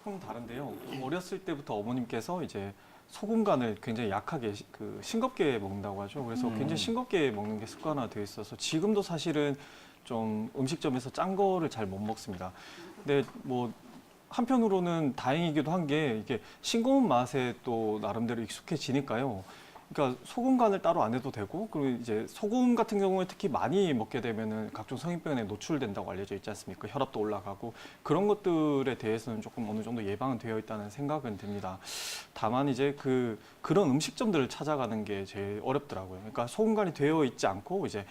조금 다른데요. 어렸을 때부터 어머님께서 이제 소금 간을 굉장히 약하게 싱겁게 먹는다고 하죠. 그래서 굉장히 싱겁게 먹는 게 습관화되어 있어서 지금도 사실은 좀 음식점에서 짠 거를 잘 못 먹습니다. 근데 뭐 한편으로는 다행이기도 한 게 이게 싱거운 맛에 또 나름대로 익숙해지니까요. 그러니까 소금 간을 따로 안 해도 되고, 그리고 이제 소금 같은 경우에 특히 많이 먹게 되면은 각종 성인병에 노출된다고 알려져 있지 않습니까? 혈압도 올라가고 그런 것들에 대해서는 조금 어느 정도 예방은 되어 있다는 생각은 듭니다. 다만 이제 그런 음식점들을 찾아가는 게 제일 어렵더라고요. 그러니까 소금 간이 되어 있지 않고 이제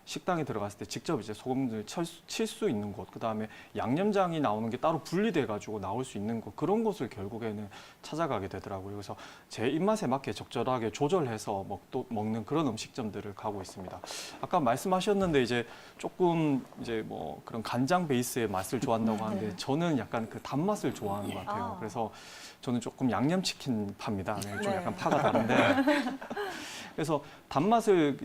식당에 들어갔을 때 직접 이제 소금을 칠 수 있는 곳, 그 다음에 양념장이 나오는 게 따로 분리돼 가지고 나올 수 있는 곳, 그런 곳을 결국에는 찾아가게 되더라고요. 그래서 제 입맛에 맞게 적절하게 조절해서 먹는 그런 음식점들을 가고 있습니다. 아까 말씀하셨는데 이제 조금 이제 뭐 그런 간장 베이스의 맛을 좋아한다고 하는데 저는 약간 그 단맛을 좋아하는 것 같아요. 그래서 저는 조금 양념치킨 파입니다. 네, 좀 약간 파가 다른데 그래서 단맛을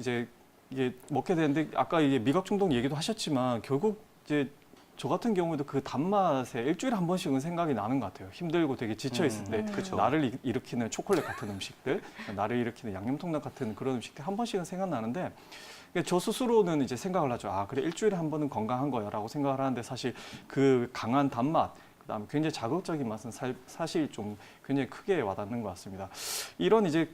이게 먹게 되는데 아까 이게 미각 중독 얘기도 하셨지만 결국 이제 저 같은 경우에도 그 단맛에 일주일에 한 번씩은 생각이 나는 것 같아요. 힘들고 되게 지쳐 있을 때 그쵸. 나를 일으키는 초콜릿 같은 음식들, 나를 일으키는 양념통닭 같은 그런 음식들 한 번씩은 생각나는데 저 스스로는 이제 생각을 하죠. 아, 그래 일주일에 한 번은 건강한 거야라고 생각을 하는데 사실 그 강한 단맛, 그다음에 굉장히 자극적인 맛은 사실 좀 굉장히 크게 와닿는 것 같습니다. 이런 이제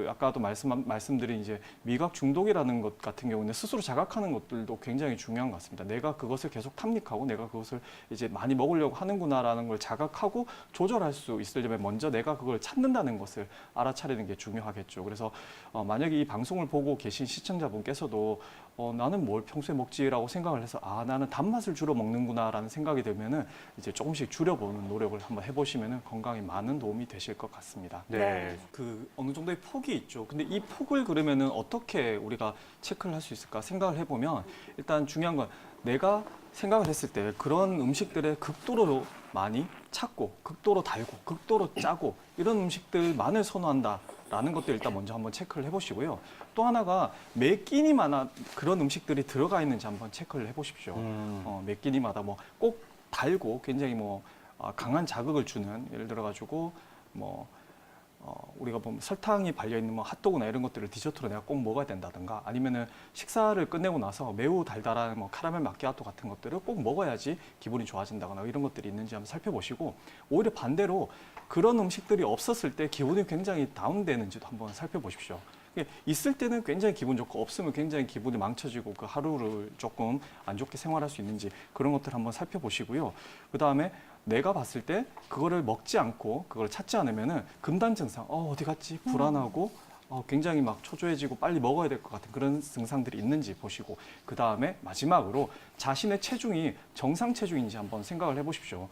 아까도 말씀드린 이제 미각 중독이라는 것 같은 경우는 스스로 자각하는 것들도 굉장히 중요한 것 같습니다. 내가 그것을 계속 탐닉하고 내가 그것을 이제 많이 먹으려고 하는구나라는 걸 자각하고 조절할 수 있으려면 먼저 내가 그걸 찾는다는 것을 알아차리는 게 중요하겠죠. 그래서 만약에 이 방송을 보고 계신 시청자분께서도 나는 뭘 평소에 먹지라고 생각을 해서 나는 단맛을 주로 먹는구나라는 생각이 들면은 이제 조금씩 줄여보는 노력을 한번 해보시면은 건강에 많은 도움이 되실 것 같습니다. 네. 어느 정도의 폭이 있죠. 근데 이 폭을 그러면은 어떻게 우리가 체크를 할 수 있을까 생각을 해보면 일단 중요한 건 내가 생각을 했을 때 그런 음식들의 극도로 많이 찼고 극도로 달고 극도로 짜고 이런 음식들만을 선호한다. 라는 것도 일단 먼저 한번 체크를 해보시고요. 또 하나가 매 끼니마다 그런 음식들이 들어가 있는지 한번 체크를 해보십시오. 매 끼니마다 뭐 꼭 달고 굉장히 강한 자극을 주는 예를 들어 가지고 우리가 보면 설탕이 발려 있는 핫도그나 이런 것들을 디저트로 내가 꼭 먹어야 된다든가 아니면은 식사를 끝내고 나서 매우 달달한 카라멜 마키아토 같은 것들을 꼭 먹어야지 기분이 좋아진다거나 이런 것들이 있는지 한번 살펴보시고 오히려 반대로 그런 음식들이 없었을 때 기분이 굉장히 다운되는지도 한번 살펴보십시오. 있을 때는 굉장히 기분 좋고 없으면 굉장히 기분이 망쳐지고 그 하루를 조금 안 좋게 생활할 수 있는지 그런 것들 한번 살펴보시고요. 그다음에 내가 봤을 때 그거를 먹지 않고 그걸 찾지 않으면은 금단 증상, 어디 갔지? 불안하고 굉장히 막 초조해지고 빨리 먹어야 될 것 같은 그런 증상들이 있는지 보시고 그다음에 마지막으로 자신의 체중이 정상 체중인지 한번 생각을 해보십시오.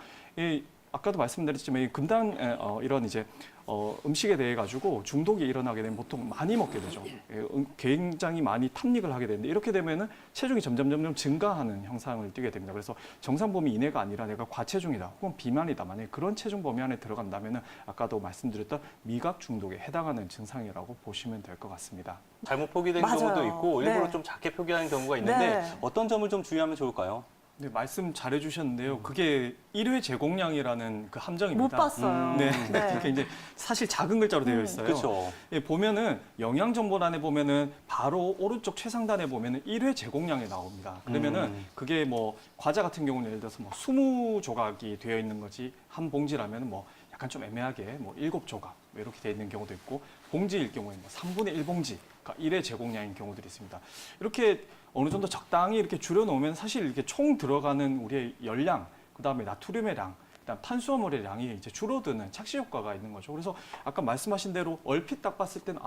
아까도 말씀드렸지만 이 금단 이런 이제 음식에 대해 가지고 중독이 일어나게 되면 보통 많이 먹게 되죠. 굉장히 많이 탐닉을 하게 되는데 이렇게 되면은 체중이 점점 증가하는 형상을 띠게 됩니다. 그래서 정상 범위 이내가 아니라 내가 과체중이다 혹은 비만이다. 만약에 그런 체중 범위 안에 들어간다면은 아까도 말씀드렸던 미각 중독에 해당하는 증상이라고 보시면 될 것 같습니다. 잘못 표기된 맞아요. 경우도 있고 일부러 네. 좀 작게 표기하는 경우가 있는데 네. 어떤 점을 좀 주의하면 좋을까요? 네, 말씀 잘해 주셨는데요. 그게 1회 제공량이라는 그 함정입니다. 못 봤어요. 네, 그게 이제 사실 작은 글자로 되어 있어요. 그렇죠. 보면은 영양 정보란에 보면은 바로 오른쪽 최상단에 보면은 1회 제공량이 나옵니다. 그러면은 그게 과자 같은 경우는 예를 들어서 20조각이 되어 있는 거지 한 봉지라면 약간 좀 애매하게 7조각 이렇게 되어 있는 경우도 있고 봉지일 경우에 3분의 1봉지, 그러니까 1회 제공량인 경우들이 있습니다. 이렇게 어느 정도 적당히 이렇게 줄여놓으면 사실 이렇게 총 들어가는 우리의 열량, 그 다음에 나트륨의 량, 그다음 탄수화물의 양이 이제 줄어드는 착시 효과가 있는 거죠. 그래서 아까 말씀하신 대로 얼핏 딱 봤을 때는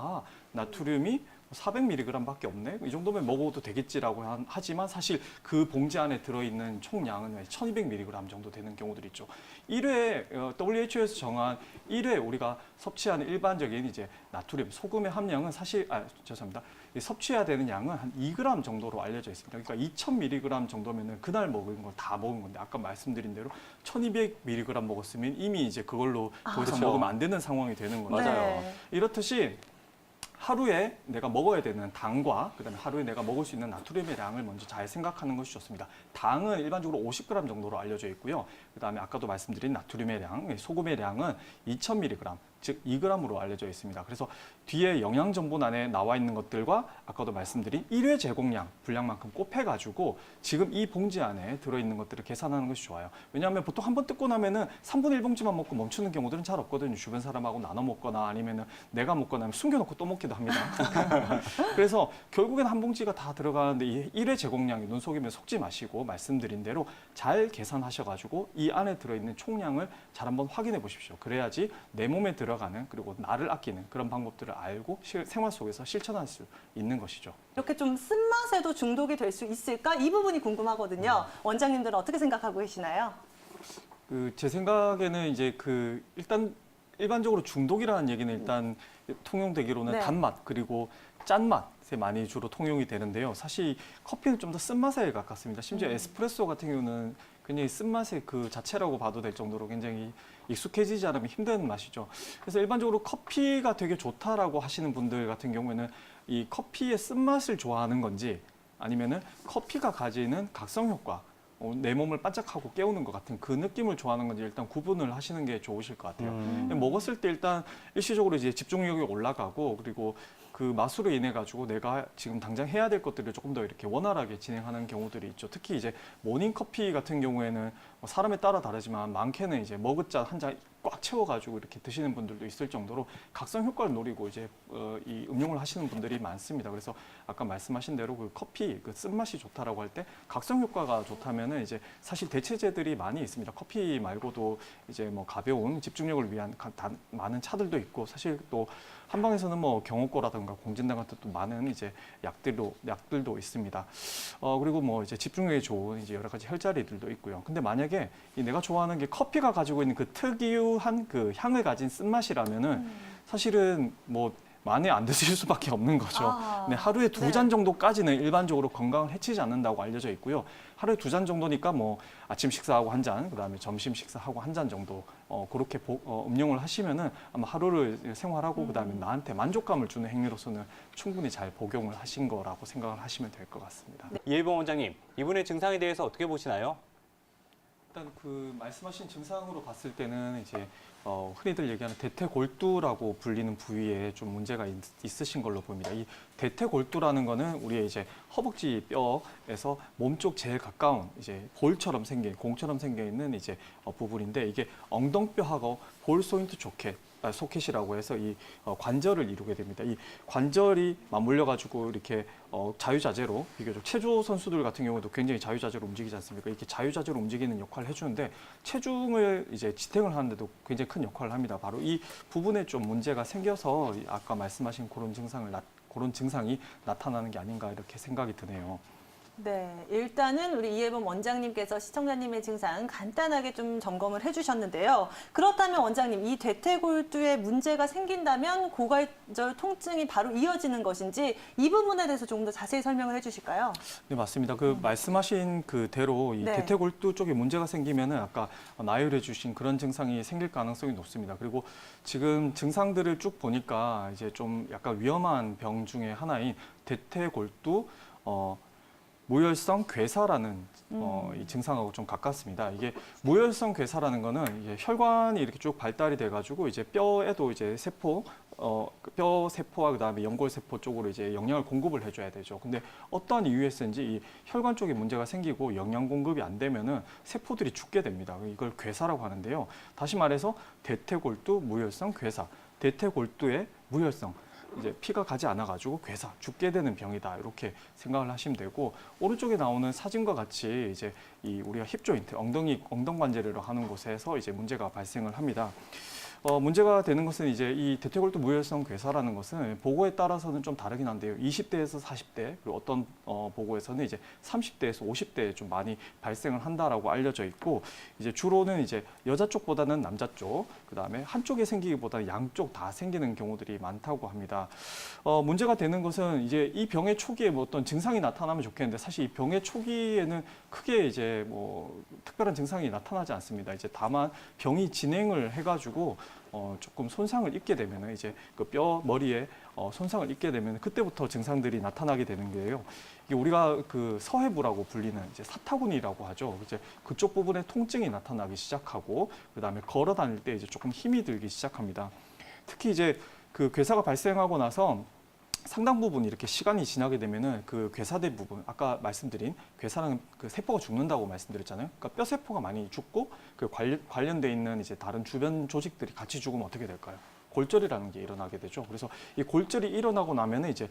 나트륨이 400mg밖에 없네. 이 정도면 먹어도 되겠지라고 하지만 사실 그 봉지 안에 들어있는 총량은 1200mg 정도 되는 경우들이 있죠. 1회 WHO에서 정한 1회 우리가 섭취하는 일반적인 이제 나트륨, 소금의 함량은 사실 죄송합니다. 섭취해야 되는 양은 한 2g 정도로 알려져 있습니다. 그러니까 2000mg 정도면은 그날 먹은 걸 다 먹은 건데 아까 말씀드린 대로 1200mg 먹었으면 이미 이제 그걸로 더 이상 그렇죠. 먹으면 안 되는 상황이 되는 거죠. 맞아요. 네. 이렇듯이 하루에 내가 먹어야 되는 당과 그다음에 하루에 내가 먹을 수 있는 나트륨의 양을 먼저 잘 생각하는 것이 좋습니다. 당은 일반적으로 50g 정도로 알려져 있고요. 그다음에 아까도 말씀드린 나트륨의 양, 소금의 양은 2000mg, 즉 2g으로 알려져 있습니다. 그래서 뒤에 영양 정보란에 나와 있는 것들과 아까도 말씀드린 1회 제공량, 분량만큼 곱해가지고 지금 이 봉지 안에 들어있는 것들을 계산하는 것이 좋아요. 왜냐하면 보통 한 번 뜯고 나면은 3분의 1봉지만 먹고 멈추는 경우들은 잘 없거든요. 주변 사람하고 나눠 먹거나 아니면은 내가 먹거나 하면 숨겨놓고 또 먹기도 합니다. 그래서 결국엔 한 봉지가 다 들어가는데 이 1회 제공량이 눈 속이면 속지 마시고 말씀드린 대로 잘 계산하셔가지고 이 안에 들어있는 총량을 잘 한번 확인해 보십시오. 그래야지 내 몸에 들어가는 그리고 나를 아끼는 그런 방법들을 알고 생활 속에서 실천할 수 있는 것이죠. 이렇게 좀 쓴맛에도 중독이 될 수 있을까? 이 부분이 궁금하거든요. 원장님들은 어떻게 생각하고 계시나요? 제 생각에는 이제 일단 일반적으로 중독이라는 얘기는 일단 통용되기로는 네. 단맛 그리고 짠맛에 많이 주로 통용이 되는데요. 사실 커피는 좀 더 쓴맛에 가깝습니다. 심지어 에스프레소 같은 경우는 굉장히 쓴맛의 그 자체라고 봐도 될 정도로 굉장히 익숙해지지 않으면 힘든 맛이죠. 그래서 일반적으로 커피가 되게 좋다라고 하시는 분들 같은 경우에는 이 커피의 쓴맛을 좋아하는 건지 아니면은 커피가 가지는 각성 효과, 내 몸을 반짝하고 깨우는 것 같은 그 느낌을 좋아하는 건지 일단 구분을 하시는 게 좋으실 것 같아요. 먹었을 때 일단 일시적으로 이제 집중력이 올라가고 그리고 그 맛으로 인해 가지고 내가 지금 당장 해야 될 것들을 조금 더 이렇게 원활하게 진행하는 경우들이 있죠. 특히 이제 모닝 커피 같은 경우에는 사람에 따라 다르지만 많게는 이제 머그잔 한 잔 꽉 채워가지고 이렇게 드시는 분들도 있을 정도로 각성 효과를 노리고 이제 이 음용을 하시는 분들이 많습니다. 그래서 아까 말씀하신 대로 그 커피 그 쓴맛이 좋다라고 할 때 각성 효과가 좋다면은 이제 사실 대체제들이 많이 있습니다. 커피 말고도 이제 뭐 가벼운 집중력을 위한 많은 차들도 있고 사실 또 한방에서는 뭐 경호고라든가 공진단 같은 또 많은 이제 약들도 있습니다. 그리고 뭐 이제 집중력에 좋은 이제 여러 가지 혈자리들도 있고요. 근데 만약에 이 내가 좋아하는 게 커피가 가지고 있는 그 특유한 그 향을 가진 쓴맛이라면은 사실은 뭐 많이 안 드실 수밖에 없는 거죠. 네, 하루에 2잔 정도까지는 일반적으로 건강을 해치지 않는다고 알려져 있고요. 하루에 2잔 정도니까 뭐 아침 식사하고 한 잔, 그다음에 점심 식사하고 한 잔 정도 그렇게 음용을 하시면은 아마 하루를 생활하고 그다음에 나한테 만족감을 주는 행위로서는 충분히 잘 복용을 하신 거라고 생각을 하시면 될 것 같습니다. 이혜범 원장님, 이분의 증상에 대해서 어떻게 보시나요? 일단 그 말씀하신 증상으로 봤을 때는 이제 흔히들 얘기하는 대퇴골두라고 불리는 부위에 좀 문제가 있으신 걸로 보입니다. 이 대퇴골두라는 거는 우리의 이제 허벅지 뼈에서 몸쪽 제일 가까운 이제 볼처럼 생긴 공처럼 생겨 있는 이제 부분인데 이게 엉덩뼈하고 볼 소인트 소켓이라고 해서 이 관절을 이루게 됩니다. 이 관절이 맞물려 가지고 이렇게 자유자재로 비교적 체조 선수들 같은 경우도 굉장히 자유자재로 움직이지 않습니까? 이렇게 자유자재로 움직이는 역할을 해주는데 체중을 이제 지탱을 하는데도 굉장히 큰 역할을 합니다. 바로 이 부분에 좀 문제가 생겨서 아까 말씀하신 그런 증상이 나타나는 게 아닌가 이렇게 생각이 드네요. 네, 일단은 우리 이혜범 원장님께서 시청자님의 증상 간단하게 좀 점검을 해주셨는데요. 그렇다면 원장님, 이 대퇴골두에 문제가 생긴다면 고관절 통증이 바로 이어지는 것인지 이 부분에 대해서 조금 더 자세히 설명을 해주실까요? 네, 맞습니다. 그 말씀하신 그대로 이 네. 대퇴골두 쪽에 문제가 생기면은 아까 나열해 주신 그런 증상이 생길 가능성이 높습니다. 그리고 지금 증상들을 쭉 보니까 이제 좀 약간 위험한 병 중에 하나인 대퇴골두 무혈성 괴사라는 이 증상하고 좀 가깝습니다. 이게 무혈성 괴사라는 거는 이제 혈관이 이렇게 쭉 발달이 돼가지고 이제 뼈에도 이제 뼈 세포와 그다음에 연골 세포 쪽으로 이제 영양을 공급을 해줘야 되죠. 근데 어떠한 이유에서인지 이 혈관 쪽에 문제가 생기고 영양 공급이 안 되면은 세포들이 죽게 됩니다. 이걸 괴사라고 하는데요. 다시 말해서 대퇴골두 무혈성 괴사, 대퇴골두의 무혈성. 이제 피가 가지 않아가지고 괴사, 죽게 되는 병이다 이렇게 생각을 하시면 되고 오른쪽에 나오는 사진과 같이 이제 이 우리가 힙 조인트, 엉덩관절이라고 하는 곳에서 이제 문제가 발생을 합니다. 문제가 되는 것은 이제 이 대퇴골두 무혈성 괴사라는 것은 보고에 따라서는 좀 다르긴 한데요. 20대에서 40대 그리고 어떤 보고에서는 이제 30대에서 50대에 좀 많이 발생을 한다라고 알려져 있고 이제 주로는 이제 여자 쪽보다는 남자 쪽, 그다음에 한쪽에 생기기보다는 양쪽 다 생기는 경우들이 많다고 합니다. 문제가 되는 것은 이제 이 병의 초기에 뭐 어떤 증상이 나타나면 좋겠는데 사실 이 병의 초기에는 크게 이제 뭐 특별한 증상이 나타나지 않습니다. 이제 다만 병이 진행을 해가지고 조금 손상을 입게 되면 이제 그 뼈 머리에 손상을 입게 되면 그때부터 증상들이 나타나게 되는 거예요. 이게 우리가 그 서해부라고 불리는 이제 사타구니라고 하죠. 이제 그쪽 부분에 통증이 나타나기 시작하고 그다음에 걸어 다닐 때 이제 조금 힘이 들기 시작합니다. 특히 이제 그 괴사가 발생하고 나서 상당 부분 이렇게 시간이 지나게 되면은 그 괴사대 부분, 아까 말씀드린 괴사는 그 세포가 죽는다고 말씀드렸잖아요. 그러니까 뼈 세포가 많이 죽고 그 관련돼 있는 이제 다른 주변 조직들이 같이 죽으면 어떻게 될까요? 골절이라는 게 일어나게 되죠. 그래서 이 골절이 일어나고 나면은 이제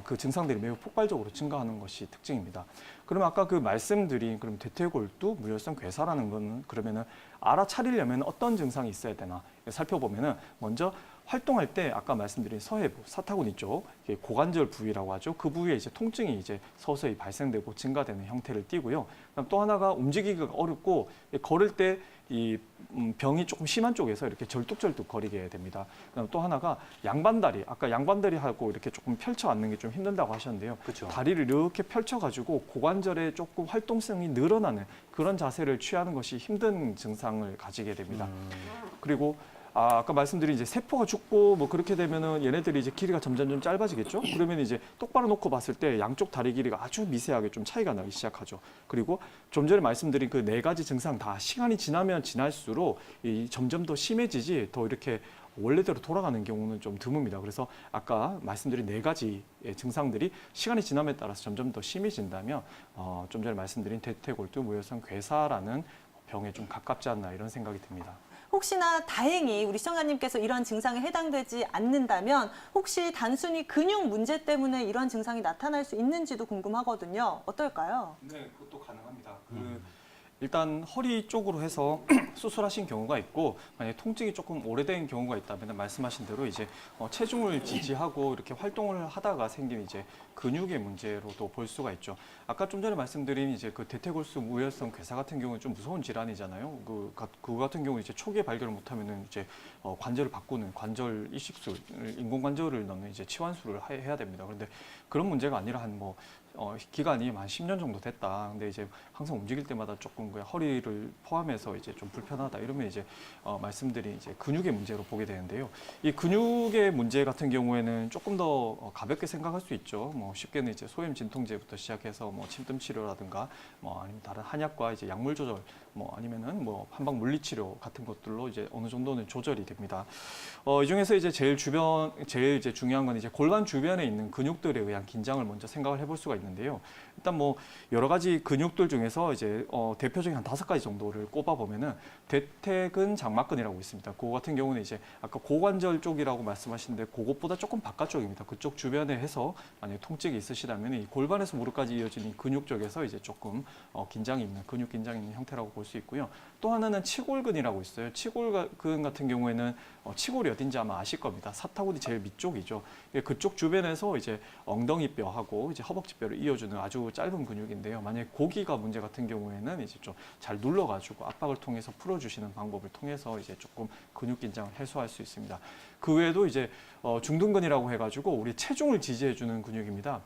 그 증상들이 매우 폭발적으로 증가하는 것이 특징입니다. 그러면 아까 그 말씀드린 그럼 대퇴골두, 무혈성 괴사라는 거는 그러면은 알아차리려면 어떤 증상이 있어야 되나 살펴보면은 먼저 활동할 때 아까 말씀드린 서해부, 사타구니 쪽, 고관절 부위라고 하죠. 그 부위에 이제 통증이 이제 서서히 발생되고 증가되는 형태를 띠고요. 그다음 또 하나가 움직이기가 어렵고 걸을 때 이 병이 조금 심한 쪽에서 이렇게 절뚝절뚝 거리게 됩니다. 그다음 또 하나가 양반다리, 아까 양반다리하고 이렇게 조금 펼쳐 앉는 게 좀 힘든다고 하셨는데요. 그렇죠. 다리를 이렇게 펼쳐가지고 고관절에 조금 활동성이 늘어나는 그런 자세를 취하는 것이 힘든 증상을 가지게 됩니다. 그리고 아까 말씀드린 이제 세포가 죽고 뭐 그렇게 되면은 얘네들이 이제 길이가 점점 좀 짧아지겠죠. 그러면 이제 똑바로 놓고 봤을 때 양쪽 다리 길이가 아주 미세하게 좀 차이가 나기 시작하죠. 그리고 좀 전에 말씀드린 그 네 가지 증상 다 시간이 지나면 지날수록 점점 더 심해지지 더 이렇게 원래대로 돌아가는 경우는 좀 드뭅니다. 그래서 아까 말씀드린 네 가지의 증상들이 시간이 지남에 따라서 점점 더 심해진다면 좀 전에 말씀드린 대퇴골두 무혈성 괴사라는 병에 좀 가깝지 않나 이런 생각이 듭니다. 혹시나 다행히 우리 시청자님께서 이런 증상에 해당되지 않는다면 혹시 단순히 근육 문제 때문에 이런 증상이 나타날 수 있는지도 궁금하거든요. 어떨까요? 네, 그것도 가능합니다. 일단 허리 쪽으로 해서 수술하신 경우가 있고 만약에 통증이 조금 오래된 경우가 있다면 말씀하신 대로 이제 체중을 지지하고 이렇게 활동을 하다가 생긴 이제 근육의 문제로도 볼 수가 있죠. 아까 좀 전에 말씀드린 이제 그 대퇴골수 무혈성 괴사 같은 경우는 좀 무서운 질환이잖아요. 그거 같은 경우 이제 초기에 발견을 못하면은 이제 관절을 바꾸는 관절 이식술, 인공관절을 넣는 이제 치환술을 해야 됩니다. 그런데 그런 문제가 아니라 기간이 한 10년 정도 됐다. 근데 이제 항상 움직일 때마다 조금 그 허리를 포함해서 이제 좀 불편하다. 이러면 이제 말씀드린 이제 근육의 문제로 보게 되는데요. 이 근육의 문제 같은 경우에는 조금 더 가볍게 생각할 수 있죠. 뭐 쉽게는 이제 소염 진통제부터 시작해서 뭐 침뜸 치료라든가 뭐 아니면 다른 한약과 이제 약물 조절 뭐 아니면은 뭐 한방 물리 치료 같은 것들로 이제 어느 정도는 조절이 됩니다. 이 중에서 이제 제일 이제 중요한 건 이제 골반 주변에 있는 근육들에 의한 긴장을 먼저 생각을 해볼 수가 있는데요. 일단 뭐 여러 가지 근육들 중에서 이제 대표적인 한 5가지 정도를 꼽아 보면은 대퇴근 장막근이라고 있습니다. 그거 같은 경우는 이제 아까 고관절 쪽이라고 말씀하시는데 그것보다 조금 바깥쪽입니다. 그쪽 주변에 해서 만약에 통증이 있으시다면 이 골반에서 무릎까지 이어지는 근육 쪽에서 이제 조금 긴장이 있는 근육 긴장이 있는 형태라고 볼 수 있고요. 또 하나는 치골근이라고 있어요. 치골근 같은 경우에는 치골이 어딘지 아마 아실 겁니다. 사타구니 제일 밑쪽이죠. 그쪽 주변에서 이제 엉덩이 뼈하고 이제 허벅지 뼈를 이어주는 아주 짧은 근육인데요. 만약에 고기가 문제 같은 경우에는 이제 좀 잘 눌러가지고 압박을 통해서 풀어주시는 방법을 통해서 이제 조금 근육 긴장을 해소할 수 있습니다. 그 외에도 이제 중둔근이라고 해가지고 우리 체중을 지지해주는 근육입니다.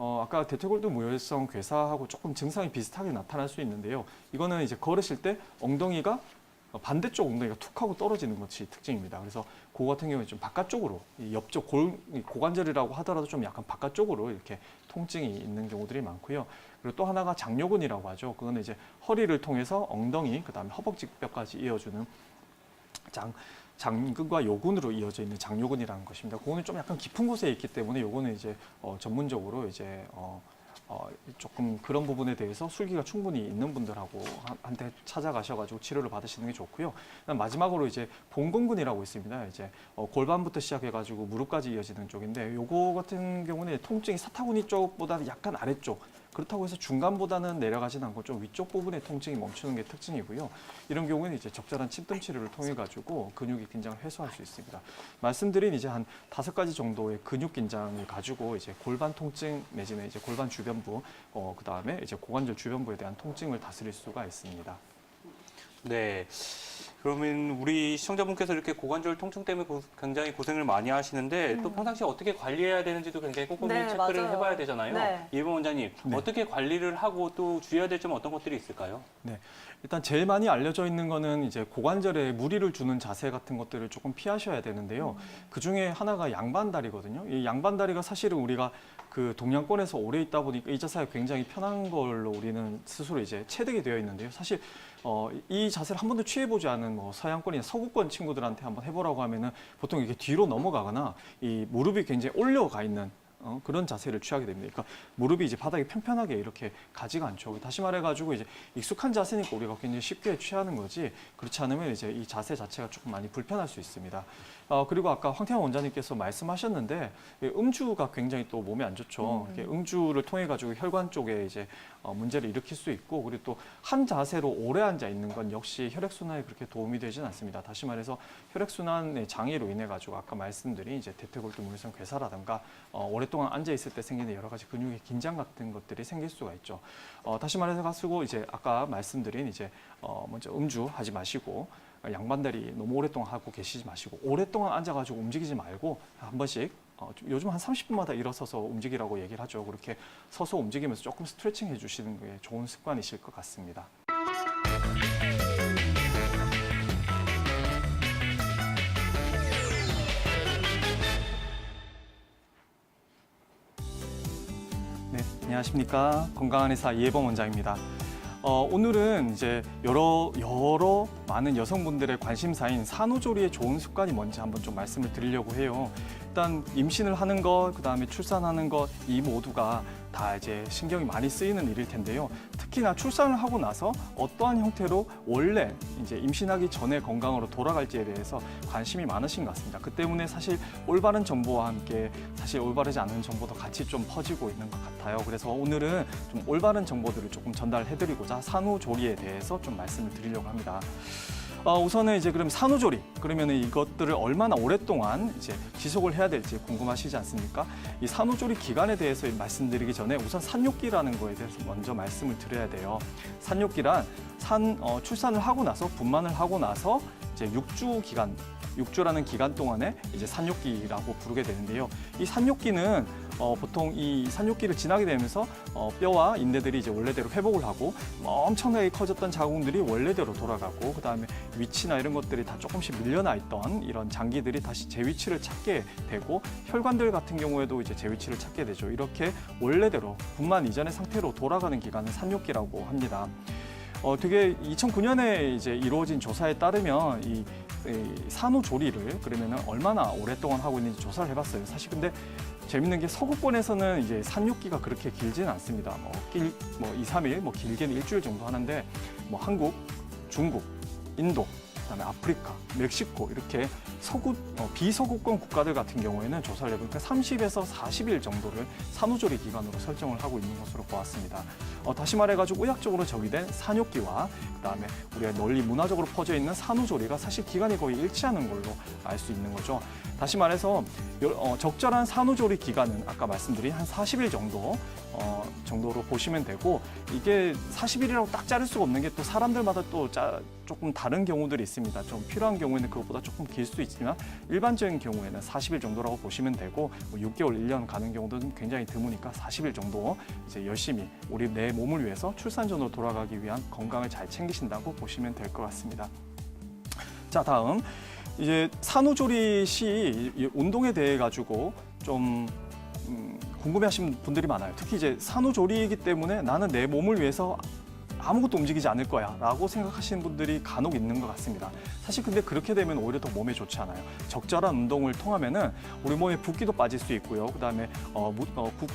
아까 대퇴골두 무혈성 괴사하고 조금 증상이 비슷하게 나타날 수 있는데요. 이거는 이제 걸으실 때 엉덩이가 반대쪽 엉덩이가 툭 하고 떨어지는 것이 특징입니다. 그래서 그거 같은 경우에 좀 바깥쪽으로 이 옆쪽 고관절이라고 하더라도 좀 약간 바깥쪽으로 이렇게 통증이 있는 경우들이 많고요. 그리고 또 하나가 장요근이라고 하죠. 그거는 이제 허리를 통해서 엉덩이 그다음에 허벅지 뼈까지 이어주는 장근과 요근으로 이어져 있는 장요근이라는 것입니다. 그거는 좀 약간 깊은 곳에 있기 때문에 요거는 이제 전문적으로 이제 조금 그런 부분에 대해서 술기가 충분히 있는 분들하고 한테 찾아가셔가지고 치료를 받으시는 게 좋고요. 마지막으로 이제 봉건근이라고 있습니다. 이제 골반부터 시작해가지고 무릎까지 이어지는 쪽인데 요거 같은 경우는 통증이 사타구니 쪽보다 약간 아래쪽. 그렇다고 해서 중간보다는 내려가진 않고 좀 위쪽 부분에 통증이 멈추는 게 특징이고요. 이런 경우에는 이제 적절한 침뜸 치료를 통해 가지고 근육의 긴장을 해소할 수 있습니다. 말씀드린 이제 한 5가지 정도의 근육 긴장을 가지고 이제 골반 통증 내지는 이제 골반 주변부, 그다음에 이제 고관절 주변부에 대한 통증을 다스릴 수가 있습니다. 네. 그러면 우리 시청자분께서 이렇게 고관절 통증 때문에 굉장히 고생을 많이 하시는데 또 평상시에 어떻게 관리해야 되는지도 굉장히 꼼꼼히 네, 체크를 맞아요. 해봐야 되잖아요. 네. 이혜범 원장님, 네. 어떻게 관리를 하고 또 주의해야 될 점은 어떤 것들이 있을까요? 네. 일단 제일 많이 알려져 있는 거는 이제 고관절에 무리를 주는 자세 같은 것들을 조금 피하셔야 되는데요. 그 중에 하나가 양반다리거든요. 이 양반다리가 사실은 우리가 그 동양권에서 오래 있다 보니까 이 자세가 굉장히 편한 걸로 우리는 스스로 이제 체득이 되어 있는데요. 사실 이 자세를 한 번도 취해보지 않은 뭐 서양권이나 서구권 친구들한테 한번 해보라고 하면은 보통 이게 뒤로 넘어가거나 이 무릎이 굉장히 올려가 있는 그런 자세를 취하게 됩니다. 그러니까 무릎이 이제 바닥에 편편하게 이렇게 가지가 않죠. 다시 말해가지고 이제 익숙한 자세니까 우리가 굉장히 쉽게 취하는 거지 그렇지 않으면 이제 이 자세 자체가 조금 많이 불편할 수 있습니다. 그리고 아까 황태환 원장님께서 말씀하셨는데 음주가 굉장히 또 몸에 안 좋죠. 이렇게 음주를 통해 가지고 혈관 쪽에 이제 문제를 일으킬 수 있고 그리고 또 한 자세로 오래 앉아 있는 건 역시 혈액순환에 그렇게 도움이 되지는 않습니다. 다시 말해서 혈액순환의 장애로 인해 가지고 아까 말씀드린 이제 대퇴골두 물성 괴사라든가 오랫동안 앉아 있을 때 생기는 여러 가지 근육의 긴장 같은 것들이 생길 수가 있죠. 다시 말해서 가지고 이제 아까 말씀드린 이제 먼저 음주하지 마시고 양반다리 너무 오랫동안 하고 계시지 마시고 오랫동안 앉아가지고 움직이지 말고 한 번씩 요즘 한 30분마다 일어서서 움직이라고 얘기를 하죠. 그렇게 서서 움직이면서 조금 스트레칭 해주시는 게 좋은 습관이실 것 같습니다. 네, 안녕하십니까. 건강한 의사 이혜범 원장입니다. 오늘은 이제 여러 많은 여성분들의 관심사인 산후조리의 좋은 습관이 뭔지 한번 좀 말씀을 드리려고 해요. 일단 임신을 하는 것, 그다음에 출산하는 것, 이 모두가 다 이제 신경이 많이 쓰이는 일일 텐데요. 특히나 출산을 하고 나서 어떠한 형태로 원래 이제 임신하기 전에 건강으로 돌아갈지에 대해서 관심이 많으신 것 같습니다. 그 때문에 사실 올바른 정보와 함께 사실 올바르지 않은 정보도 같이 좀 퍼지고 있는 것 같아요. 그래서 오늘은 좀 올바른 정보들을 조금 전달해드리고자 산후조리에 대해서 좀 말씀을 드리려고 합니다. 우선은 이제 그럼 산후조리 그러면 이것들을 얼마나 오랫동안 이제 지속을 해야 될지 궁금하시지 않습니까? 이 산후조리 기간에 대해서 말씀드리기 전에 우선 산욕기라는 거에 대해서 먼저 말씀을 드려야 돼요. 산욕기란 출산을 하고 나서 분만을 하고 나서 이제 6주 기간 6주라는 기간 동안에 이제 산욕기라고 부르게 되는데요. 이 산욕기는 보통 이 산욕기를 지나게 되면서 뼈와 인대들이 이제 원래대로 회복을 하고 엄청나게 커졌던 자궁들이 원래대로 돌아가고 그다음에 위치나 이런 것들이 다 조금씩 밀려나 있던 이런 장기들이 다시 제 위치를 찾게 되고 혈관들 같은 경우에도 이제 제 위치를 찾게 되죠. 이렇게 원래대로 분만 이전의 상태로 돌아가는 기간을 산욕기라고 합니다. 되게 2009년에 이제 이루어진 조사에 따르면 이 산후조리를 그러면은 얼마나 오랫동안 하고 있는지 조사를 해봤어요. 사실 근데 재밌는 게 서구권에서는 이제 산육기가 그렇게 길지는 않습니다. 2, 3일, 길게는 일주일 정도 하는데 한국, 중국, 인도, 그다음에 아프리카, 멕시코 이렇게 비서구권 국가들 같은 경우에는 조사를 해보니까 30에서 40일 정도를 산후조리 기간으로 설정을 하고 있는 것으로 보았습니다. 다시 말해가지고 의학적으로 정의된 산욕기와 그다음에 우리가 널리 문화적으로 퍼져 있는 산후조리가 사실 기간이 거의 일치하는 걸로 알 수 있는 거죠. 다시 말해서 적절한 산후조리 기간은 아까 말씀드린 한 40일 정도로 보시면 되고 이게 40일이라고 딱 자를 수가 없는 게 또 사람들마다 또 조금 다른 경우들이 있습니다. 좀 필요한 경우에는 그것보다 조금 길 수도 있지만 일반적인 경우에는 40일 정도라고 보시면 되고 6개월, 1년 가는 경우도 굉장히 드무니까 40일 정도 이제 열심히 우리 내 몸을 위해서 출산 전으로 돌아가기 위한 건강을 잘 챙기신다고 보시면 될 것 같습니다. 자, 다음 이제 산후조리 시 운동에 대해 가지고 좀 궁금해하시는 분들이 많아요. 특히 이제 산후조리이기 때문에 나는 내 몸을 위해서 아무것도 움직이지 않을 거야 라고 생각하시는 분들이 간혹 있는 것 같습니다. 사실 근데 그렇게 되면 오히려 더 몸에 좋지 않아요. 적절한 운동을 통하면은 우리 몸에 붓기도 빠질 수 있고요. 그다음에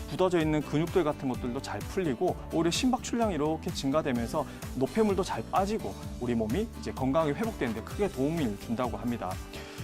굳어져 있는 근육들 같은 것들도 잘 풀리고 오히려 심박출량이 이렇게 증가되면서 노폐물도 잘 빠지고 우리 몸이 이제 건강하게 회복되는 데 크게 도움을 준다고 합니다.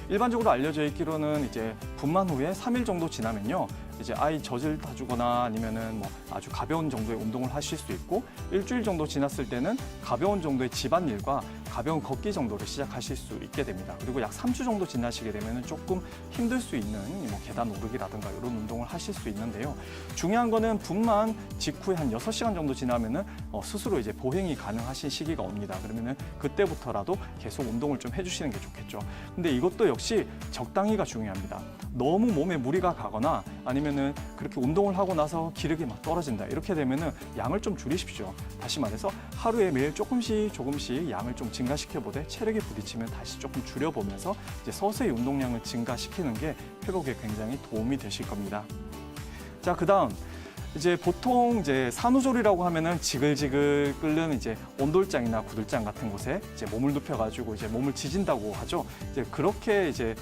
일반적으로 알려져 있기로는 이제 분만 후에 3일 정도 지나면요. 이제 아이 젖을 타주거나 아니면은 뭐 아주 가벼운 정도의 운동을 하실 수 있고 일주일 정도 지났을 때는 가벼운 정도의 집안일과 가벼운 걷기 정도를 시작하실 수 있게 됩니다. 그리고 약 3주 정도 지나시게 되면은 조금 힘들 수 있는 뭐 계단 오르기라든가 이런 운동을 하실 수 있는데요. 중요한 거는 분만 직후에 한 6시간 정도 지나면은 스스로 이제 보행이 가능하신 시기가 옵니다. 그러면은 그때부터라도 계속 운동을 좀 해주시는 게 좋겠죠. 근데 이것도 역시 적당히가 중요합니다. 너무 몸에 무리가 가거나 아니면은 그렇게 운동을 하고 나서 기력이 막 떨어진다 이렇게 되면은 양을 좀 줄이십시오. 다시 말해서 하루에 매일 조금씩 양을 좀 증가시켜 보되 체력이 부딪히면 다시 조금 줄여보면서 이제 서서히 운동량을 증가시키는 게 회복에 굉장히 도움이 되실 겁니다. 자, 그다음 이제 보통 이제 산후조리라고 하면은 지글지글 끓는 이제 온돌장이나 구들장 같은 곳에 이제 몸을 눕혀가지고 이제 몸을 지진다고 하죠. 이제 그렇게 이제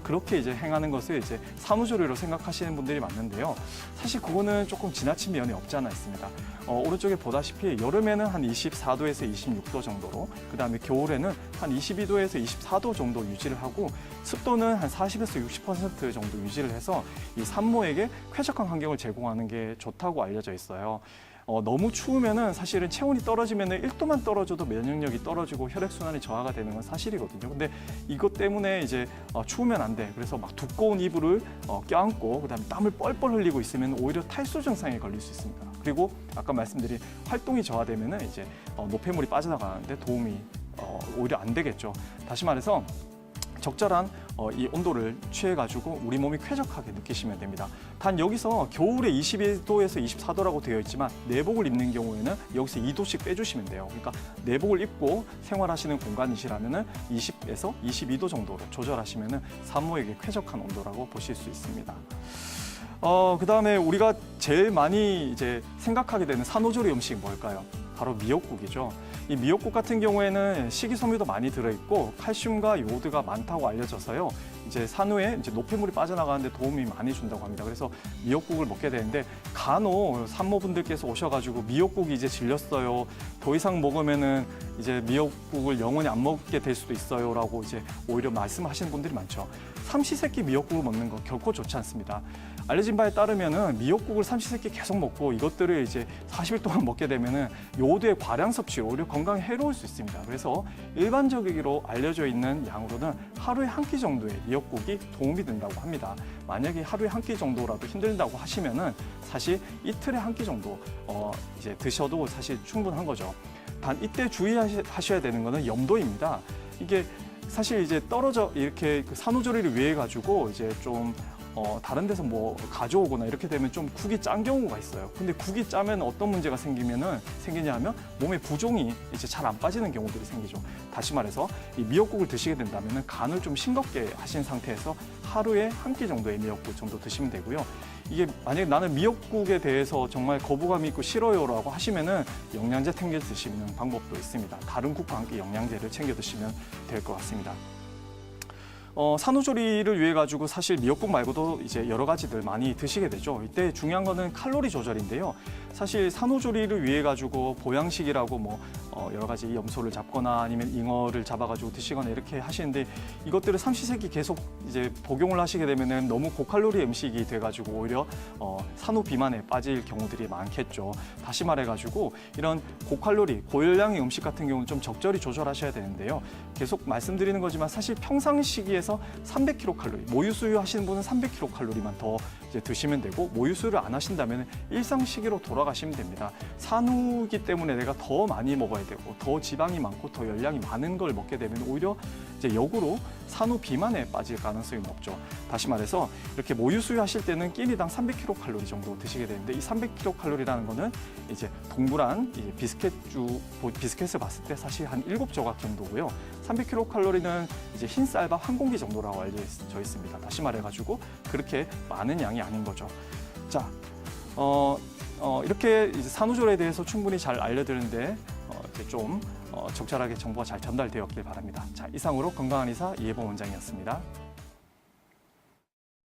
그렇게 이제 행하는 것을 이제 산후조리로 생각하시는 분들이 많은데요. 사실 그거는 조금 지나친 면이 없지 않아 있습니다. 오른쪽에 보다시피 여름에는 한 24도에서 26도 정도로, 그 다음에 겨울에는 한 22도에서 24도 정도 유지를 하고 습도는 한 40에서 60% 정도 유지를 해서 이 산모에게 쾌적한 환경을 제공하는 게 좋다고 알려져 있어요. 너무 추우면은 사실은 체온이 떨어지면은 1도만 떨어져도 면역력이 떨어지고 혈액순환이 저하가 되는 건 사실이거든요. 근데 이것 때문에 이제 추우면 안 돼. 그래서 막 두꺼운 이불을 껴안고 그다음에 땀을 뻘뻘 흘리고 있으면 오히려 탈수 증상에 걸릴 수 있습니다. 그리고 아까 말씀드린 활동이 저하되면은 이제 노폐물이 빠져나가는데 도움이 오히려 안 되겠죠. 다시 말해서 적절한 이 온도를 취해가지고 우리 몸이 쾌적하게 느끼시면 됩니다. 단 여기서 겨울에 22도에서 24도라고 되어 있지만 내복을 입는 경우에는 여기서 2도씩 빼주시면 돼요. 그러니까 내복을 입고 생활하시는 공간이시라면은 20에서 22도 정도로 조절하시면은 산모에게 쾌적한 온도라고 보실 수 있습니다. 그다음에 우리가 제일 많이 이제 생각하게 되는 산후조리 음식이 뭘까요? 바로 미역국이죠. 이 미역국 같은 경우에는 식이섬유도 많이 들어있고 칼슘과 요오드가 많다고 알려져서요. 이제 산후에 이제 노폐물이 빠져나가는데 도움이 많이 준다고 합니다. 그래서 미역국을 먹게 되는데 간혹 산모분들께서 오셔가지고 미역국이 이제 질렸어요. 더 이상 먹으면은 이제 미역국을 영원히 안 먹게 될 수도 있어요라고 이제 오히려 말씀하시는 분들이 많죠. 삼시세끼 미역국을 먹는 거 결코 좋지 않습니다. 알려진 바에 따르면은 미역국을 삼시세끼 계속 먹고 이것들을 이제 40일 동안 먹게 되면은 요오드의 과량 섭취로 오히려 건강에 해로울 수 있습니다. 그래서 일반적으로 알려져 있는 양으로는 하루에 한 끼 정도의 미역국이 도움이 된다고 합니다. 만약에 하루에 한 끼 정도라도 힘들다고 하시면은 사실 이틀에 한 끼 정도 이제 드셔도 사실 충분한 거죠. 단 이때 주의하셔야 되는 거는 염도입니다. 이게 사실 이제 떨어져 이렇게 그 산후조리를 위해 가지고 이제 좀 다른 데서 뭐 가져오거나 이렇게 되면 좀 국이 짠 경우가 있어요. 근데 국이 짜면 어떤 문제가 생기냐 하면 몸에 부종이 이제 잘 안 빠지는 경우들이 생기죠. 다시 말해서 이 미역국을 드시게 된다면 간을 좀 싱겁게 하신 상태에서 하루에 한 끼 정도의 미역국 정도 드시면 되고요. 이게 만약에 나는 미역국에 대해서 정말 거부감이 있고 싫어요라고 하시면은 영양제 챙겨 드시는 방법도 있습니다. 다른 국과 함께 영양제를 챙겨 드시면 될 것 같습니다. 산후조리를 위해 가지고 사실 미역국 말고도 이제 여러 가지들 많이 드시게 되죠. 이때 중요한 거는 칼로리 조절인데요. 사실 산후조리를 위해 가지고 보양식이라고 뭐 여러 가지 염소를 잡거나 아니면 잉어를 잡아가지고 드시거나 이렇게 하시는데 이것들을 삼시세끼 계속 이제 복용을 하시게 되면은 너무 고칼로리 음식이 돼가지고 오히려 산후 비만에 빠질 경우들이 많겠죠. 다시 말해가지고 이런 고칼로리, 고열량의 음식 같은 경우는 좀 적절히 조절하셔야 되는데요. 계속 말씀드리는 거지만 사실 평상시기에서 300kcal, 모유수유 하시는 분은 300kcal만 더 이제 드시면 되고 모유수유를 안 하신다면 일상시기로 돌아가시면 됩니다. 산후기 때문에 내가 더 많이 먹어야 되고 더 지방이 많고 더 열량이 많은 걸 먹게 되면 오히려 이제 역으로 산후 비만에 빠질 가능성이 높죠. 다시 말해서 이렇게 모유수유 하실 때는 끼니당 300kcal 정도 드시게 되는데 이 300kcal라는 거는 이제 동그란 비스켓을 봤을 때 사실 한 7조각 정도고요. 300kcal는 이제 흰 쌀밥 한 공기 정도라고 알려져 있습니다. 다시 말해가지고 그렇게 많은 양이 아닌 거죠. 자, 이렇게 이제 산후조리에 대해서 충분히 잘 알려드렸는데 이렇게 좀 적절하게 정보가 잘 전달되었길 바랍니다. 자, 이상으로 건강한 의사 이혜범 원장이었습니다.